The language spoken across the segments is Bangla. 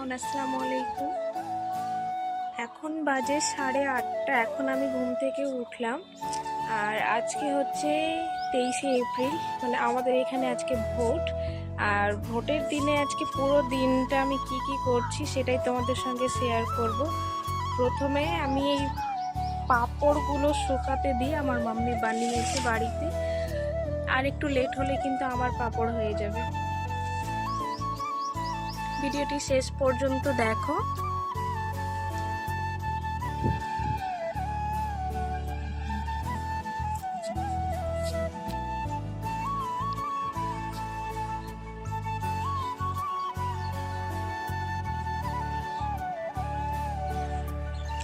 এভরিওয়ান, আসসালামু আলাইকুম। এখন বাজে 8:30। এখন আমি ঘুম থেকে উঠলাম। আর আজকে হচ্ছে 23শে এপ্রিল, মানে আমাদের এখানে আজকে ভোট। আর ভোটের দিনে আজকে পুরো দিনটা আমি কি কি করছি সেটাই তোমাদের সঙ্গে শেয়ার করব। প্রথমে আমি এই পাঁপড়গুলো শুকাতে দিয়ে আমার মাম্মি বানিয়েছে বাড়িতে। আর একটু লেট হলে কিন্তু আমার পাঁপড় হয়ে যাবে। ভিডিওটি শেষ পর্যন্ত দেখো।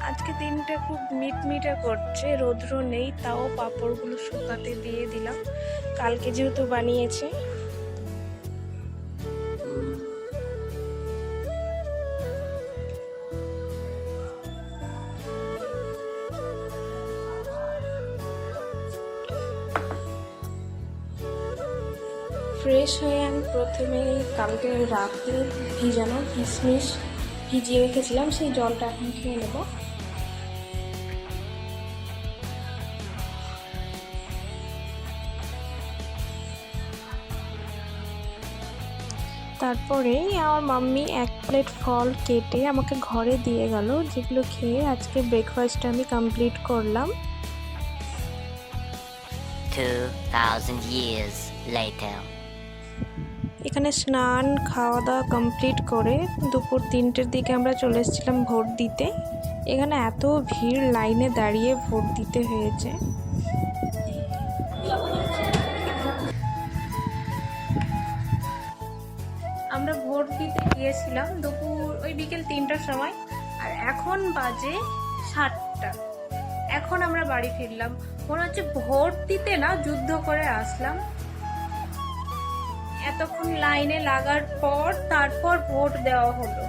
আজকে দিনটা খুব মিটমিটে করছে, রৌদ্র নেই, তাও পাঁপড়গুলো শুকাতে দিয়ে দিলাম। কালকে যেহেতু বানিয়েছে। ফ্রেশ হয়ে আমি প্রথমে কালকে রাতে ভিজানো কিশমিশ ভিজিয়ে রেখেছিলাম, সেই জলটা এখন খেয়ে নেব। তারপরে আমার মাম্মি 1 প্লেট ফল কেটে আমাকে ঘরে দিয়ে গেল, যেগুলো খেয়ে আজকে ব্রেকফাস্ট আমি কমপ্লিট করলাম। 2000 years later. এখানে স্নান খাওয়া দাওয়া কমপ্লিট করে দুপুর 3টের দিকে আমরা চলে এসেছিলাম ভোট দিতে। এখানে এত ভিড়, লাইনে দাঁড়িয়ে ভোট দিতে হয়েছে। আমরা ভোট দিতে গিয়েছিলাম দুপুর ওই বিকেল 3টার সময়, আর এখন বাজে 7টা। এখন আমরা বাড়ি ফিরলাম। মনে হচ্ছে ভোট দিতে না, যুদ্ধ করে আসলাম। এতক্ষণ লাইনে লাগার পর তারপর ভোট দেওয়া হলো।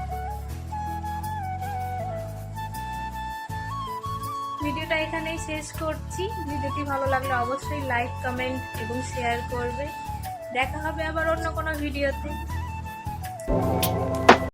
ভিডিওটা এখানেই শেষ করছি। ভিডিওটি ভালো লাগলে অবশ্যই লাইক, কমেন্ট এবং শেয়ার করবে। দেখা হবে আবার অন্য কোনো ভিডিওতে।